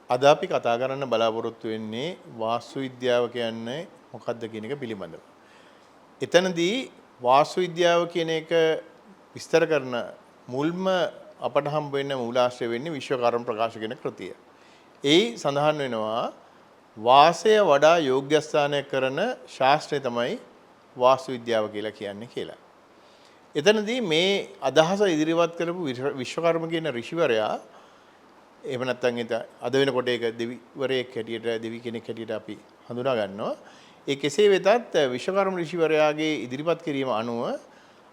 අද අපි කතා කරන්න බලාපොරොත්තු වෙන්නේ වාස්තු විද්‍යාව කියන්නේ මොකක්ද කියන එක පිළිබඳව. එතනදී වාස්තු විද්‍යාව කියන එක විස්තර කරන මුල්ම අපට හම්බ වෙන මූලාශ්‍රය වෙන්නේ විශ්වකර්ම ප්‍රකාශ කියන කෘතිය. ඒ සඳහන් වෙනවා වාසය වඩා යෝග්‍ය ස්ථානය කරන ශාස්ත්‍රය තමයි වාස්තු විද්‍යාව කියලා කියන්නේ කියලා. එතනදී මේ අදහස ඉදිරිපත් කරපු විශ්වකර්ම කියන ඍෂිවරයා එහෙම නැත්නම් අද වෙනකොට ඒක දෙවිවරයෙක් හැටියට දෙවි කෙනෙක් හැටියට අපි හඳුනා ගන්නවා. ඒ කෙසේ වෙතත් විශ්වකර්ම ඍෂිවරයාගේ ඉදිරිපත් කිරීම අනුව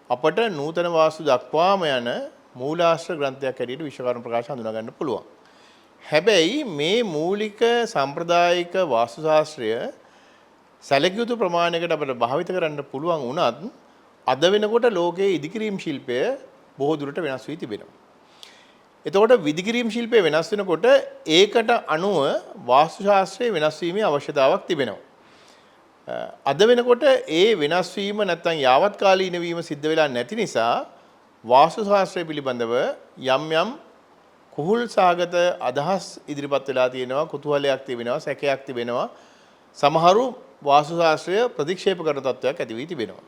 අපට නූතන වාස්තු දක්වාම යන මූලාශ්‍ර ග්‍රන්ථයක් හැටියට විශ්වකර්ම ප්‍රකාශ හඳුනා ගන්න පුළුවන්. හැබැයි මේ මූලික සම්ප්‍රදායික වාස්තු ශාස්ත්‍රය සැලකිය යුතු ප්‍රමාණයකට අපිට භාවිත කරන්න පුළුවන් වුණත් අද වෙනකොට ලෝකයේ ඉදිකිරීම් ශිල්පය බොහෝ දුරට වෙනස් වී තිබෙනවා. එතකොට විදිකිරීම් ශිල්පය වෙනස් වෙනකොට ඒකට අනුව වාස්තු ශාස්ත්‍රයේ වෙනස් වීමේ අවශ්‍යතාවක් තිබෙනවා. අද වෙනකොට ඒ වෙනස් වීම නැත්නම් යාවත් කාලීන වීම සිද්ධ වෙලා නැති නිසා වාස්තු ශාස්ත්‍රය පිළිබඳව යම් යම් කුහුල් සාගත අදහස් ඉදිරිපත් වෙලා තියෙනවා, කුතුහලයක් තිබෙනවා, සැකයක් තිබෙනවා. සමහරු වාස්තු ශාස්ත්‍රය ප්‍රතික්ෂේප කරන තත්ත්වයක් ඇති වී තිබෙනවා.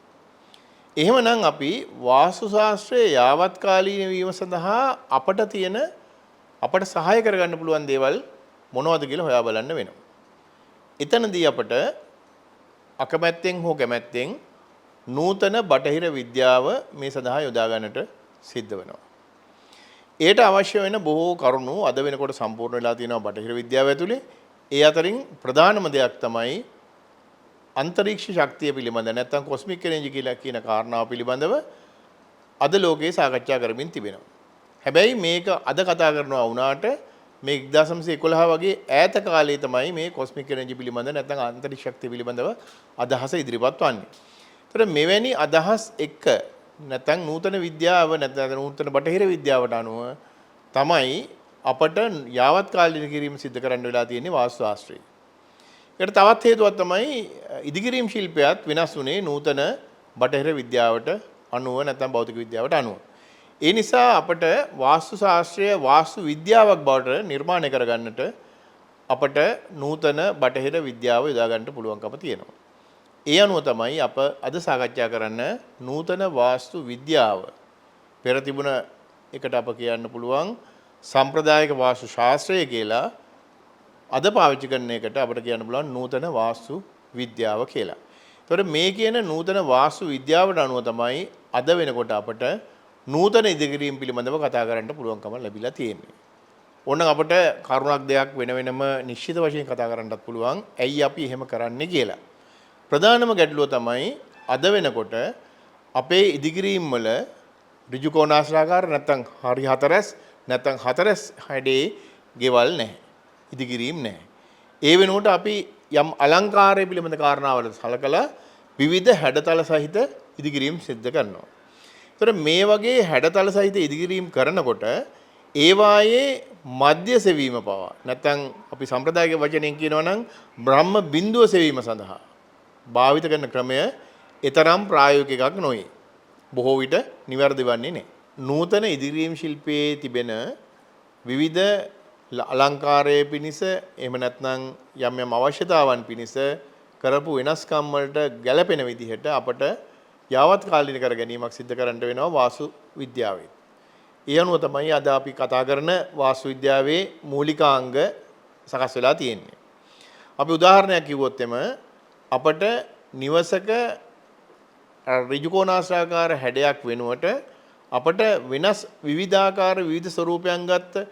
එහෙමනම් අපි වාස්තු ශාස්ත්‍රයේ යාවත් කාලීන වීම සඳහා අපට සහාය කරගන්න පුළුවන් දේවල් මොනවද කියලා හොයා බලන්න වෙනවා. එතනදී අපට අකමැත්තෙන් හෝ කැමැත්තෙන් නූතන බටහිර විද්‍යාව මේ සඳහා යොදා ගන්නට සිද්ධ වෙනවා. ඒට අවශ්‍ය වෙන බොහෝ කරුණු අද වෙනකොට සම්පූර්ණ වෙලා තියෙනවා බටහිර විද්‍යාව ඇතුලේ. ඒ අතරින් ප්‍රධානම දෙයක් තමයි අන්තරීක්ෂ ශක්තිය පිළිබඳ නැත්නම් කොස්මික් එනර්ජි කියලා කියන කාරණාව පිළිබඳව අද ලෝකයේ සාකච්ඡා කරමින් තිබෙනවා. හැබැයි මේක අද කතා කරනවා වුණාට මේ 1911 වගේ ඈත කාලේ තමයි මේ කොස්මික් එනර්ජි පිළිබඳ නැත්නම් අන්තරීක්ෂ ශක්තිය පිළිබඳව අදහස ඉදිරිපත් වන්නේ. ඒතර මෙවැනි අදහස් එක්ක නැත්නම් නූතන විද්‍යාව නැත්නම් නූතන බටහිර විද්‍යාවට අනුව තමයි අපට යාවත් කාලීන කිරීම සිදු කරන්න වෙලා තියෙන්නේ වාස්තු ශාස්ත්‍රයේ. ඒකට තවත් හේතුවක් තමයි ඉදිකිරීම් ශිල්පයත් වෙනස් වුණේ නූතන බටහිර විද්‍යාවට අනුව නැත්නම් භෞතික විද්‍යාවට අනුව. ඒ නිසා අපට වාස්තු ශාස්ත්‍රය වාස්තු විද්‍යාවක් බවට නිර්මාණය කරගන්නට අපට නූතන බටහිර විද්‍යාව යොදා ගන්නට පුළුවන්කම තියෙනවා. ඒ අනුව තමයි අප අද සාකච්ඡා කරන්න නූතන වාස්තු විද්‍යාව. පෙර තිබුණ එකට අප කියන්න පුළුවන් සම්ප්‍රදායික වාස්තු ශාස්ත්‍රය කියලා. අද පාවිච්චි කරන එකට අපිට කියන්න පුළුවන් නූතන වාස්තු විද්‍යාව කියලා. ඒතකොට මේ කියන නූතන වාස්තු විද්‍යාවට අනුව තමයි අද වෙනකොට අපට නූතන ඉදිකිරීම් පිළිබඳව කතා කරන්න පුළුවන්කම ලැබිලා තියෙන්නේ. ඕනනම් අපිට කරුණක් දෙයක් වෙන වෙනම නිශ්චිත වශයෙන් කතා කරන්නත් පුළුවන්. ඇයි අපි එහෙම කරන්නේ කියලා. ප්‍රධානම ගැටලුව තමයි අද වෙනකොට අපේ ඉදිකිරීම් වල ඍජු කෝණාශ්‍රාකාර නැත්නම් හරි හතරස් නැත්නම් හතරස් හැඩේ ගෙවල් නැහැ. ඉදිකිරීම් නැහැ. ඒ වෙනුවට අපි යම් අලංකාරය පිළිබඳ කාරණාවල සලකලා විවිධ හැඩතල සහිත ඉදිකිරීම් සිද්ධ කරනවා. ඒතර මේ වගේ හැඩතල සහිත ඉදිකිරීම් කරනකොට ඒවායේ මධ්‍ය සෙවීම පවා නැත්නම් අපි සම්ප්‍රදායික වචනෙන් කියනවා නම් බ්‍රහ්ම බිඳුව සෙවීම සඳහා භාවිත කරන ක්‍රමය ඊතරම් ප්‍රායෝගික එකක් නොවේ. බොහෝ විට නිවැරදි වන්නේ නැහැ. නූතන ඉදිකිරීම් ශිල්පයේ තිබෙන විවිධ අලංකාරයේ පිණිස එහෙම නැත්නම් යම් යම් අවශ්‍යතාවන් පිණිස කරපු වෙනස්කම් වලට ගැළපෙන විදිහට අපට යාවත් කාලීන කර ගැනීමක් සිදු කරන්න වෙනවා වාස්තු විද්‍යාවේ. ඒ අනුව තමයි අද අපි කතා කරන වාස්තු විද්‍යාවේ මූලිකාංග සකස් වෙලා තියෙන්නේ. අපි උදාහරණයක් කිව්වොත් අපට නිවසක ඍජු කෝණාශ්‍රාකාර හැඩයක් වෙනුවට අපට වෙනස් විවිධාකාර විවිධ ස්වරූපයන් ගත්ත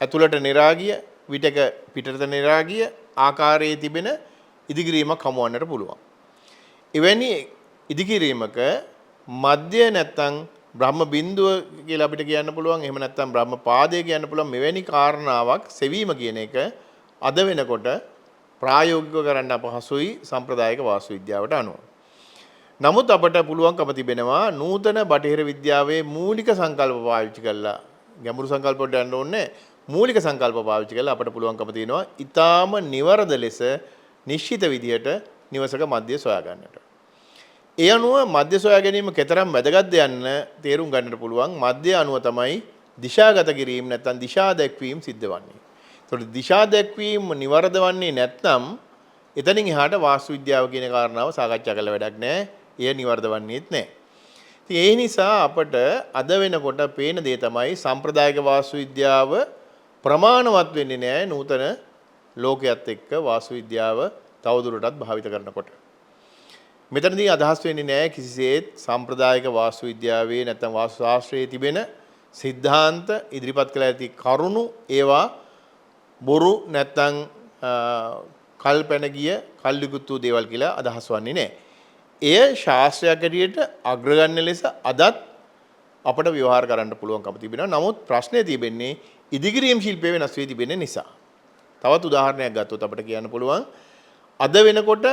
ඇතුළට නිරාගිය විටක පිටත නිරාගිය ආකාරයේ තිබෙන ඉදිකිරීමක් හමුවන්නට පුළුවන්. එවැනි ඉදිකිරීමක මධ්‍ය නැත්නම් බ්‍රහ්ම බිඳුව කියලා අපිට කියන්න පුළුවන්. එහෙම නැත්නම් බ්‍රහ්ම පාදය කියන්න පුළුවන්. මෙවැනි කාරණාවක් සෙවීම කියන එක අද වෙනකොට ප්‍රායෝගිකව කරන්න අපහසුයි සම්ප්‍රදායික වාස්තු විද්‍යාවට අනුව. නමුත් අපට පුළුවන්කම තිබෙනවා නූතන බටහිර විද්‍යාවේ මූලික සංකල්ප පාවිච්චි කරලා ගැඹුරු සංකල්ප වලට යන්න ඕනේ. මූලික සංකල්ප පාවිච්චි කරලා අපට පුළුවන්කම තියෙනවා ඊටාම නිවරද ලෙස නිශ්චිත විදිහට නිවසක මධ්‍ය සොයා ගන්නට. ඒ අනුව මධ්‍ය සොයා ගැනීම කතරම් වැදගත්ද යන්න තේරුම් ගන්නට පුළුවන් මධ්‍ය අනුව තමයි දිශාගත කිරීම නැත්නම් දිශා දැක්වීම සිද්ධ වන්නේ. ඒතකොට දිශා දැක්වීම නිවර්දවන්නේ නැත්නම් එතනින් එහාට වාස්තු විද්‍යාව කියන කාරණාව සාකච්ඡා කළ වැඩක් නැහැ. එය නිවර්දවන්නේත් නැහැ. ඉතින් ඒ නිසා අපට අද වෙනකොට පේන දේ තමයි සම්ප්‍රදායික වාස්තු විද්‍යාව ප්‍රමාණවත් වෙන්නේ නැහැ නූතන ලෝකයේත් එක්ක වාස්තු විද්‍යාව තවදුරටත් භාවිත කරනකොට. මෙතනදී අදහස් වෙන්නේ නැහැ කිසිසේත් සම්ප්‍රදායික වාස්තු විද්‍යාවේ නැත්නම් වාස්තු ශාස්ත්‍රයේ තිබෙන સિદ્ધාන්ත ඉදිරිපත් කළ ඇති කරුණු ඒවා බොරු නැත්නම් කල්පැන ගිය කල්ලිකුත් වූ දේවල් කියලා අදහස් වන්නේ නැහැ. එය ශාස්ත්‍රයක් ඇටියට අග්‍රගණ්‍ය ලෙස අදත් අපට ව්‍යවහාර කරන්න පුළුවන්කම තිබෙනවා. නමුත් ප්‍රශ්නේ තිබෙන්නේ ඉදිකිරීම් ශිල්පයේ වෙනස් වී තිබෙන නිසා. තවත් උදාහරණයක් ගත්තොත් අපිට කියන්න පුළුවන් අද වෙනකොට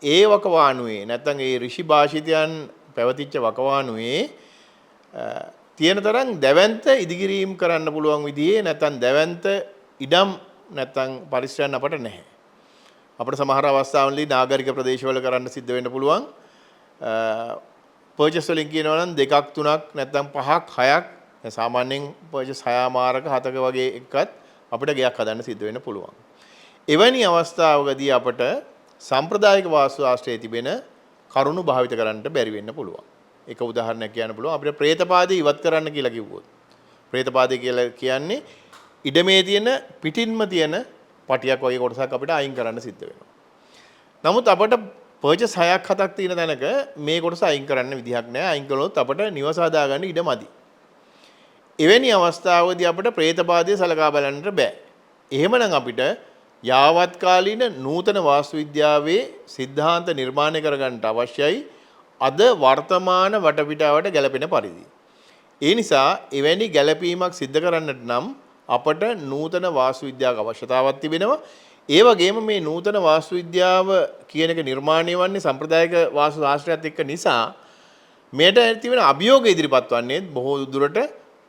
ඒ වකවානුවේ නැත්නම් ඒ ඍෂි භාෂිතයන් පැවතිච්ච වකවානුවේ තියෙන තරම් දැවැන්ත ඉදිකිරීම් කරන්න පුළුවන් විදිහේ නැත්නම් දැවැන්ත ඉඩම් නැත්නම් පරිශ්‍රයන් අපට නැහැ. අපිට සමහර අවස්ථාවලදී නාගරික ප්‍රදේශවල කරන්න සිද්ධ වෙන්න පුළුවන්. පර්චේස් වලින් කියනවා නම් 2ක් 3ක් නැත්නම් 5ක් 6ක් සාමාන්‍යයෙන් පර්චේස් 6 මාරක 7ක වගේ එකත් අපිට ගයක් හදන්න සිද්ධ වෙන්න පුළුවන්. එවැනි අවස්ථාවකදී අපට සම්ප්‍රදායික වාස්තු ශාස්ත්‍රයේ තිබෙන කරුණු භාවිත කරන්නට බැරි වෙන්න පුළුවන්. එක උදාහරණයක් කියන්න පුළුවන් අපිට പ്രേතපාදේ ඉවත් කරන්න කියලා කිව්වොත්. പ്രേතපාදේ කියලා කියන්නේ ඉඩමේ තියෙන පිටින්ම තියෙන පටියක් වගේ කොටසක් අපිට අයින් කරන්න සිද්ධ වෙනවා. නමුත් අපිට පර්චේස් 6ක් 7ක් තියෙන තැනක මේ කොටස අයින් කරන්න විදිහක් නැහැ. අයින් කළොත් අපිට නිවස හදාගන්න ඉඩ මදි. එවැනි අවස්ථාවකදී අපිට പ്രേතපාදේ සලකා බලන්නට බෑ. එහෙමනම් අපිට යාවත් කාලීන නූතන වාස්තු විද්‍යාවේ સિદ્ધාන්ත නිර්මාණය කරගන්නට අවශ්‍යයි අද වර්තමාන වටපිටාවට ගැලපෙන පරිදි. ඒ නිසා එවැනි ගැලපීමක් සිද්ධ කරන්නට නම් අපට නූතන වාස්තු විද්‍යාවක අවශ්‍යතාවක් තිබෙනවා. ඒ වගේම මේ නූතන වාස්තු විද්‍යාව කියන එක නිර්මාණය වන්නේ සම්ප්‍රදායික වාස්තු ශාස්ත්‍රයත් එක්ක නිසා මේට තිබෙන අභියෝග ඉදිරිපත් වන්නේ බොහෝ දුරට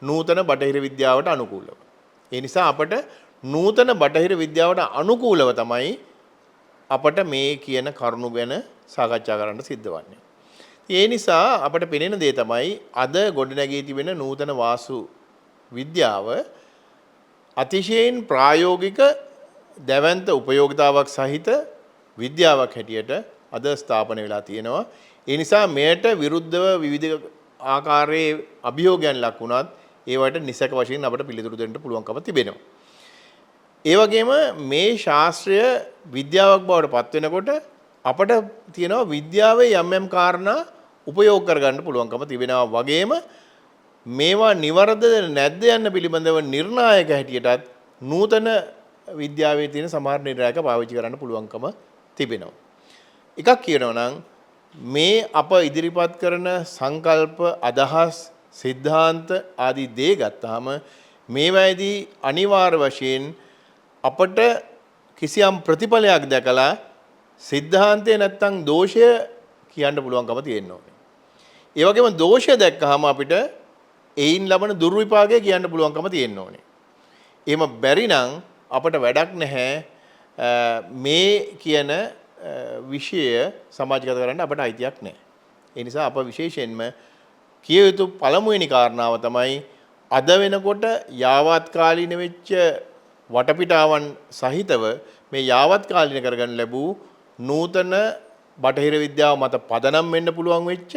නූතන බටහිර විද්‍යාවට අනුකූලව. ඒ නිසා අපට නූතන බටහිර විද්‍යාවට අනුකූලව තමයි අපට මේ කියන කරුණු ගැන සාකච්ඡා කරන්න සිද්ධ වන්නේ. ඒ නිසා අපට පෙනෙන දේ තමයි අද ගොඩනැගී තිබෙන නූතන වාස්තු විද්‍යාව අතිශයින් ප්‍රායෝගික දැවැන්ත උපයෝගිතාවක් සහිත විද්‍යාවක් හැටියට අද ස්ථාපන වෙලා තියෙනවා. ඒ නිසා මෙයට විරුද්ධව විවිධ ආකාරයේ අභියෝගයන් ලක් වුණත් ඒවට නිසක වශයෙන් අපට පිළිතුරු දෙන්න පුළුවන්කම තිබෙනවා. ඒ වගේම මේ ශාස්ත්‍රය විද්‍යාවක් බවට පත් වෙනකොට අපට තියෙනවා විද්‍යාවේ යම් යම් කාරණා උපයෝග කරගන්න පුළුවන්කම තිබෙනවා වගේම මේවා නිවර්ද නැද්ද යන්න පිළිබඳව නිර්ණායක හැටියටත් නූතන විද්‍යාවේ තියෙන සමහර නිර්ණායක පාවිච්චි කරන්න පුළුවන්කම තිබෙනවා. එකක් කියනවා නම් මේ අප ඉදිරිපත් කරන සංකල්ප අදහස් સિદ્ધාන්ත ආදී දේ ගත්තාම මේවැයේදී අනිවාර්ය වශයෙන් අපට කිසියම් ප්‍රතිඵලයක් දැකලා સિદ્ધාන්තය නැත්තම් දෝෂය කියන්න පුළුවන්කම තියෙන්න ඕනේ. ඒ වගේම දෝෂය දැක්කහම අපිට එයින් ලබන දුර්විපාකය කියන්න පුළුවන්කම තියෙන්න ඕනේ. එහෙම බැරි නම් අපට වැඩක් නැහැ මේ කියන විෂය සමාජගත කරන්න අපට අයිතියක් නැහැ. ඒ නිසා අප විශේෂයෙන්ම කිය යුතු පළමුවෙනි කාරණාව තමයි අද වෙනකොට යාවත් කාලීන වෙච්ච වටපිටාවන් සහිතව මේ යාවත් කාලීන කරගන්න ලැබූ නූතන බටහිර විද්‍යාව මත පදනම් වෙන්න පුළුවන් වෙච්ච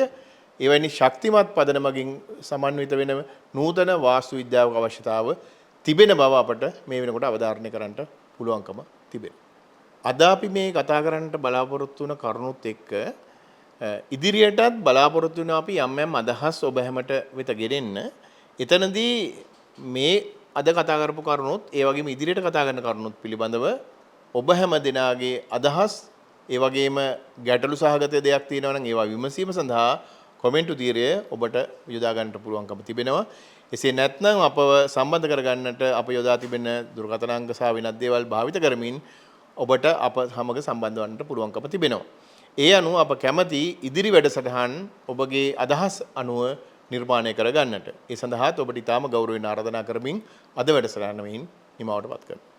එවැනි ශක්තිමත් පදනමකින් සමන්විත වෙන නූතන වාස්තු විද්‍යාවක අවශ්‍යතාව තිබෙන බව අපට මේ වෙනකොට අවධාරණය කරන්නට පුළුවන්කම තිබෙනවා. අද අපි මේ කතා කරන්නට බලාපොරොත්තු වන කරුණුත් එක්ක ඉදිරියටත් බලාපොරොත්තු වෙන අපි යම් යම් අදහස් ඔබ හැමට වෙත ගෙනෙන්න. එතනදී මේ අද කතා කරපු කරුණුත් ඒ වගේම ඉදිරියට කතා කරන කරුණුත් පිළිබඳව ඔබ හැම දෙනාගේ අදහස් ඒ වගේම ගැටලු සහගත දෙයක් තියෙනවා නම් ඒවා විමසීම සඳහා කොමෙන්ට් තීරය ඔබට යොදා ගන්නට පුළුවන්කම තිබෙනවා. එසේ නැත්නම් අපව සම්බන්ධ කරගන්නට අප යොදා තිබෙන දුරකථන අංක සහ වෙනත් දේවල් භාවිත කරමින් ඔබට අප සමග සම්බන්ධ වන්නට පුළුවන්කම තිබෙනවා. ඒ අනුව අප කැමති ඉදිරි වැඩසටහන් ඔබගේ අදහස් අනුව නිර්මාණය කරගන්නට. ඒ සඳහාත් ඔබට ඉතාම ගෞරවයෙන් ආරාධනා කරමින් අද වැඩසටහන මෙහින් නිමවට පත් කරනවා.